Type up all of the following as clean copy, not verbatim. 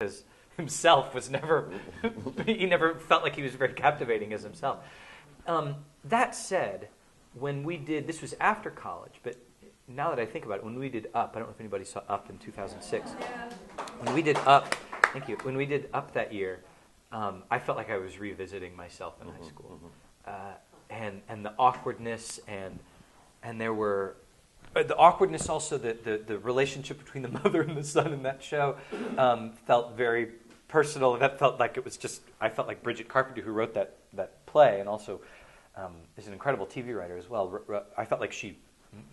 because himself was never, he never felt like he was very captivating as himself. That said, when we did, this was after college, but now that I think about it, when we did Up, I don't know if anybody saw Up in 2006. When we did Up, thank you, when we did Up that year, I felt like I was revisiting myself in high school. And the awkwardness, and there were, the awkwardness also, the relationship between the mother and the son in that show felt very personal. That felt like it was just, I felt like Bridget Carpenter, who wrote that play, and also is an incredible TV writer as well. I felt like she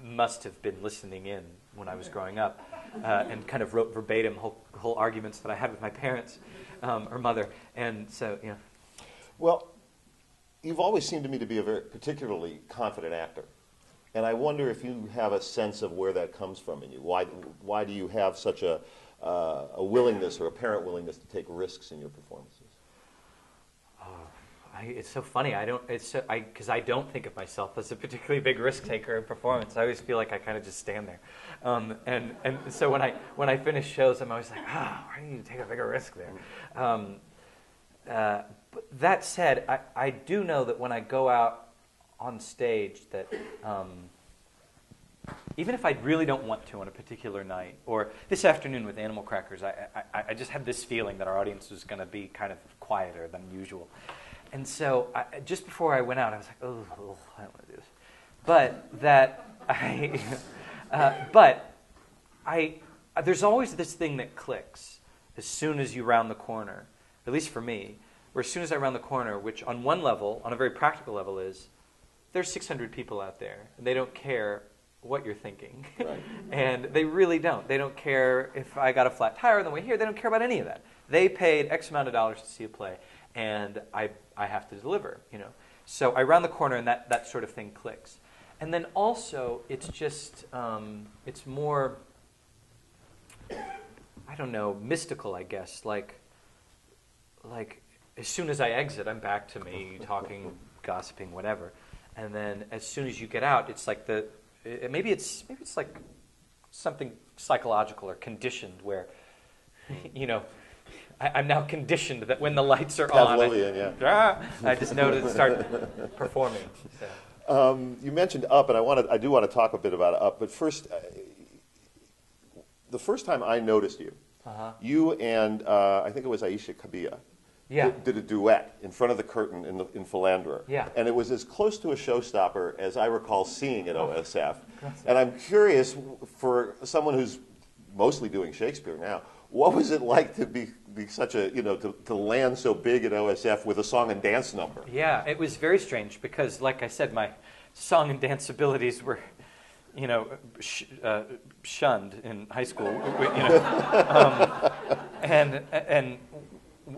must have been listening in when I was growing up, and kind of wrote verbatim whole arguments that I had with my parents or mother. And so, yeah. Well, you've always seemed to me to be a very particularly confident actor. And I wonder if you have a sense of where that comes from in you. Why do you have such a willingness or apparent willingness to take risks in your performances? It's so funny. Because I don't think of myself as a particularly big risk taker in performance. I always feel like I kind of just stand there. And so when I finish shows, I'm always like, why do you take a bigger risk there? But that said, I do know that when I go out on stage that even if I really don't want to on a particular night, or this afternoon with Animal Crackers, I just had this feeling that our audience was going to be kind of quieter than usual. And so just before I went out, I was like, I don't want to do this. But there's always this thing that clicks as soon as you round the corner, at least for me, where as soon as I round the corner, which on one level, on a very practical level is, there's 600 people out there, and they don't care what you're thinking. Right. And they really don't. They don't care if I got a flat tire on the way here. They don't care about any of that. They paid X amount of dollars to see a play, and I have to deliver, So I round the corner, and that sort of thing clicks. And then also, it's just, it's more, I don't know, mystical, I guess. Like as soon as I exit, I'm back to me talking, gossiping, whatever. And then as soon as you get out, it's like maybe it's like something psychological or conditioned where, I'm now conditioned that when the lights are on, I just know to start performing. So. You mentioned Up, and I do want to talk a bit about Up. But first, the first time I noticed you, you and I think it was Aisha Kabia. Yeah. Did a duet in front of the curtain in Philander. Yeah. And it was as close to a showstopper as I recall seeing at OSF. And I'm curious, for someone who's mostly doing Shakespeare now, what was it like to be such a, to land so big at OSF with a song and dance number? Yeah, it was very strange because, like I said, my song and dance abilities were, shunned in high school. And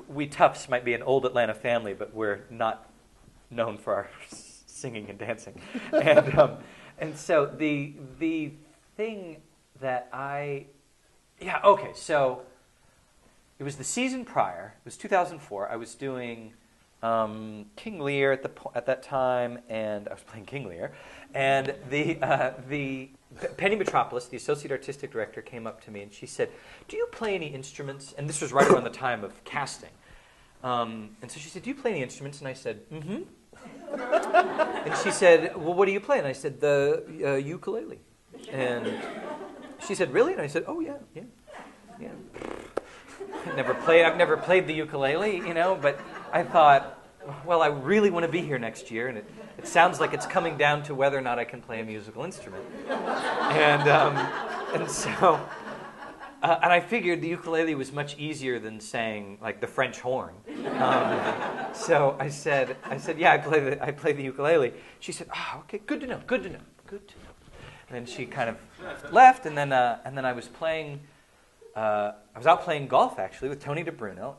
we Tufts might be an old Atlanta family, but we're not known for our singing and dancing. And so the thing that so it was the season prior. It was 2004. I was doing King Lear at that time, and I was playing King Lear. And the Penny Metropolis, the associate artistic director, came up to me and she said, "Do you play any instruments?" And this was right around the time of casting. And so she said, "Do you play any instruments?" And I said, "Mm-hmm." And she said, "Well, what do you play?" And I said, "The ukulele." And she said, "Really?" And I said, "Oh yeah." I've never played the ukulele, but I thought, well, I really want to be here next year, and it sounds like it's coming down to whether or not I can play a musical instrument. And so, and I figured the ukulele was much easier than saying like the French horn. So I said, yeah, I play the ukulele. She said, "Oh, okay, good to know. And then she kind of left, and then I was playing. I was out playing golf actually with Tony DeBruno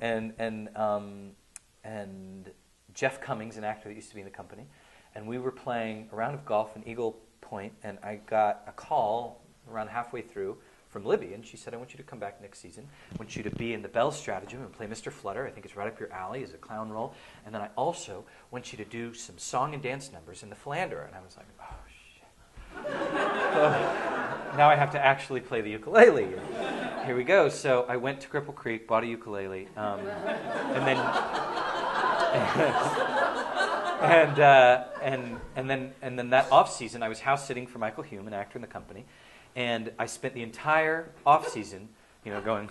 and Jeff Cummings, an actor that used to be in the company, and we were playing a round of golf in Eagle Point, and I got a call around halfway through from Libby, and she said, "I want you to come back next season. I want you to be in the Bell Stratagem and play Mr. Flutter. I think it's right up your alley as a clown role. And then I also want you to do some song and dance numbers in the Philander." And I was like, oh, shit. Now I have to actually play the ukulele. here we go. So I went to Cripple Creek, bought a ukulele, and then and then that off season, I was house sitting for Michael Hume, an actor in the company, and I spent the entire off season, going,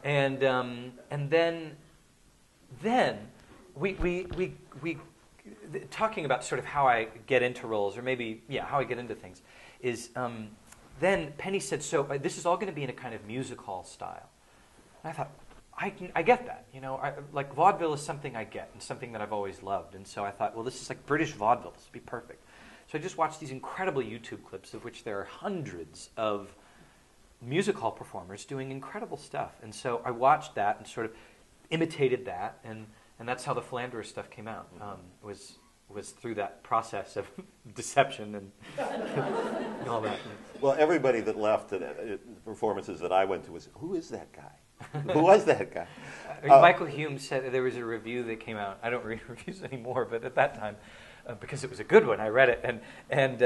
and then we talking about sort of how I get into roles, or maybe how I get into things, is then Penny said, so this is all going to be in a kind of music hall style. And I thought, I get that, like vaudeville is something I get and something that I've always loved. And so I thought, well, this is like British vaudeville. This would be perfect. So I just watched these incredible YouTube clips, of which there are hundreds of music hall performers doing incredible stuff. And so I watched that and sort of imitated that, and that's how the Philanderer stuff came out. Was through that process of deception and all that. Well, everybody that left at performances that I went to was, who is that guy? Who was that guy? Michael Hume said there was a review that came out. I don't read reviews anymore, but at that time, because it was a good one, I read it, and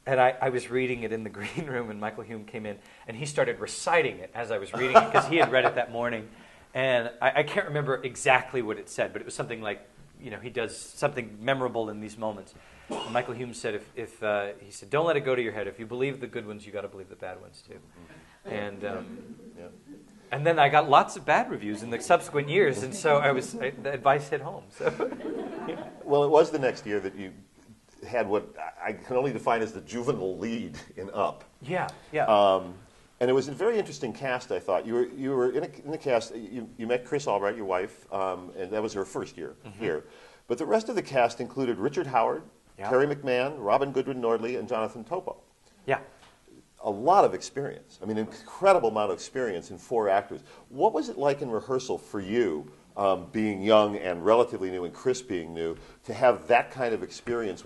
I was reading it in the green room, and Michael Hume came in, and he started reciting it as I was reading it, because he had read it that morning. And I can't remember exactly what it said, but it was something like, he does something memorable in these moments. And Michael Hume said, if he said, don't let it go to your head. If you believe the good ones, you got to believe the bad ones too. And and then I got lots of bad reviews in the subsequent years, and so the advice hit home. So, Well, it was the next year that you had what I can only define as the juvenile lead in Up. Yeah. And it was a very interesting cast, I thought. You were in the cast. You met Chris Albright, your wife, and that was her first year here. But the rest of the cast included Richard Howard, Terry McMahon, Robin Goodwin Nordley, and Jonathan Topo. Yeah. A lot of experience. I mean, an incredible amount of experience in 4 actors. What was it like in rehearsal for you, being young and relatively new, and Chris being new, to have that kind of experience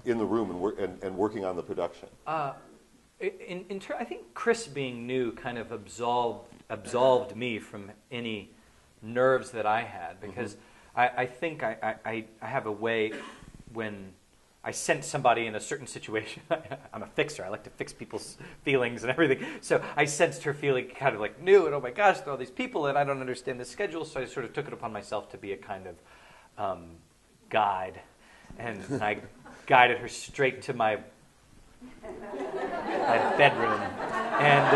in the room and working on the production? I think Chris being new kind of absolved me from any nerves that I had, because I think I have a way when I sense somebody in a certain situation. I'm a fixer. I like to fix people's feelings and everything. So I sensed her feeling kind of like new, and oh my gosh, there are all these people, and I don't understand the schedule. So I sort of took it upon myself to be a kind of guide, and I guided her straight to my bedroom, and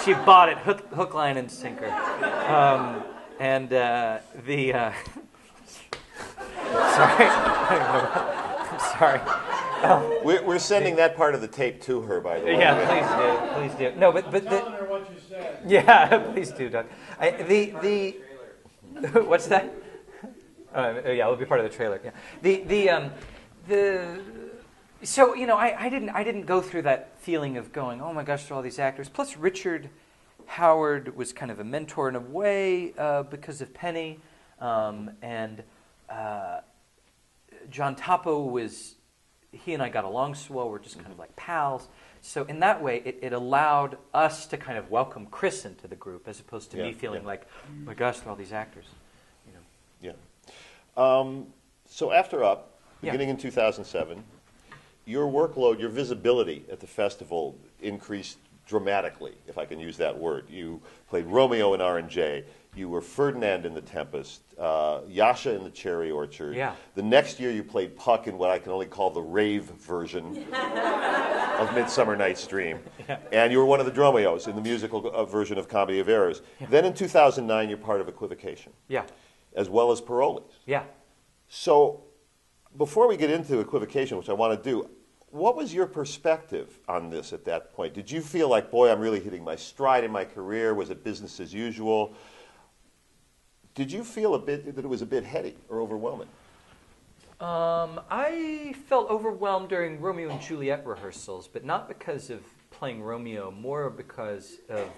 she bought it hook, line, and sinker. Sorry, I'm sorry. We're sending that part of the tape to her, by the way. Yeah, please do. No, but telling her what you said. Yeah, please do, Doug. What's that? It'll be part of the trailer. Yeah. So I didn't go through that feeling of going, oh my gosh, there are all these actors. Plus, Richard Howard was kind of a mentor in a way because of Penny, and John Topo he and I got along so well. We're just kind of like pals. So in that way, it allowed us to kind of welcome Chris into the group, as opposed to me feeling like, oh my gosh, there are all these actors. Yeah. So after Up, beginning in 2007. Your workload, your visibility at the festival increased dramatically, if I can use that word. You played Romeo in R&J. You were Ferdinand in The Tempest, Yasha in The Cherry Orchard. Yeah. The next year you played Puck in what I can only call the rave version of Midsummer Night's Dream. Yeah. And you were one of the Dromios in the musical version of Comedy of Errors. Yeah. Then in 2009 you're part of Equivocation. Yeah. As well as Parolees. Yeah. So before we get into Equivocation, which I want to do, what was your perspective on this at that point? Did you feel like, boy, I'm really hitting my stride in my career? Was it business as usual? Did you feel that it was a bit heady or overwhelming? I felt overwhelmed during Romeo and Juliet rehearsals, but not because of playing Romeo, more because of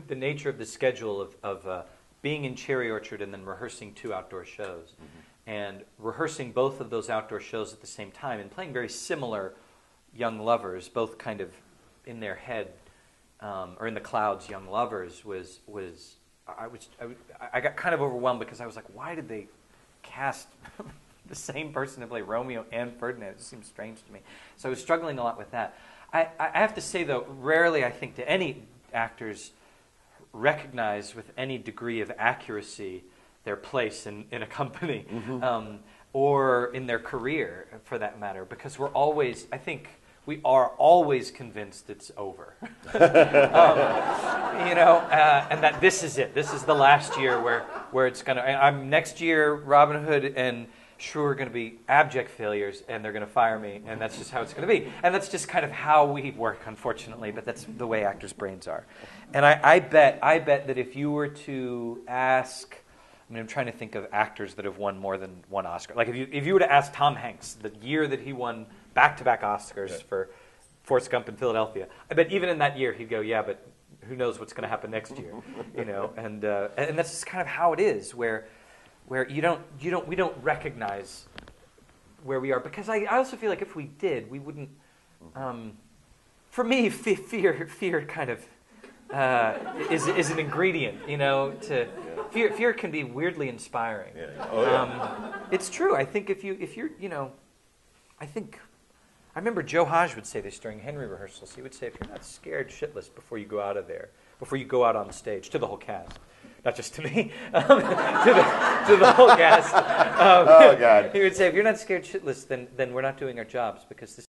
the nature of the schedule of being in Cherry Orchard and then rehearsing 2 outdoor shows. Mm-hmm. And rehearsing both of those outdoor shows at the same time and playing very similar young lovers, both kind of in their head or in the clouds, young lovers, I got kind of overwhelmed because I was like, why did they cast the same person to play Romeo and Ferdinand? It just seems strange to me. So I was struggling a lot with that. I have to say, though, rarely, I think, do any actors recognize with any degree of accuracy their place in a company, or in their career, for that matter, because we're always, I think, we are always convinced it's over. And that this is it. This is the last year where it's going to... next year, Robin Hood and Shrew are going to be abject failures, and they're going to fire me, and that's just how it's going to be. And that's just kind of how we work, unfortunately, but that's the way actors' brains are. And I bet that if you were to ask... I'm trying to think of actors that have won more than one Oscar. Like if you were to ask Tom Hanks the year that he won back-to-back Oscars for Forrest Gump in Philadelphia, I bet even in that year he'd go, yeah, but who knows what's going to happen next year, And that's just kind of how it is, where we don't recognize where we are, because I also feel like if we did, we wouldn't. For me, fear kind of is an ingredient, to. Fear can be weirdly inspiring. Yeah. Oh, yeah. It's true. I think if you're, I remember Joe Hodge would say this during Henry rehearsals. He would say, if you're not scared shitless before you go out of there, before you go out on the stage, to the whole cast, not just to me, to the whole cast. Oh, God. He would say, if you're not scared shitless, then we're not doing our jobs, because this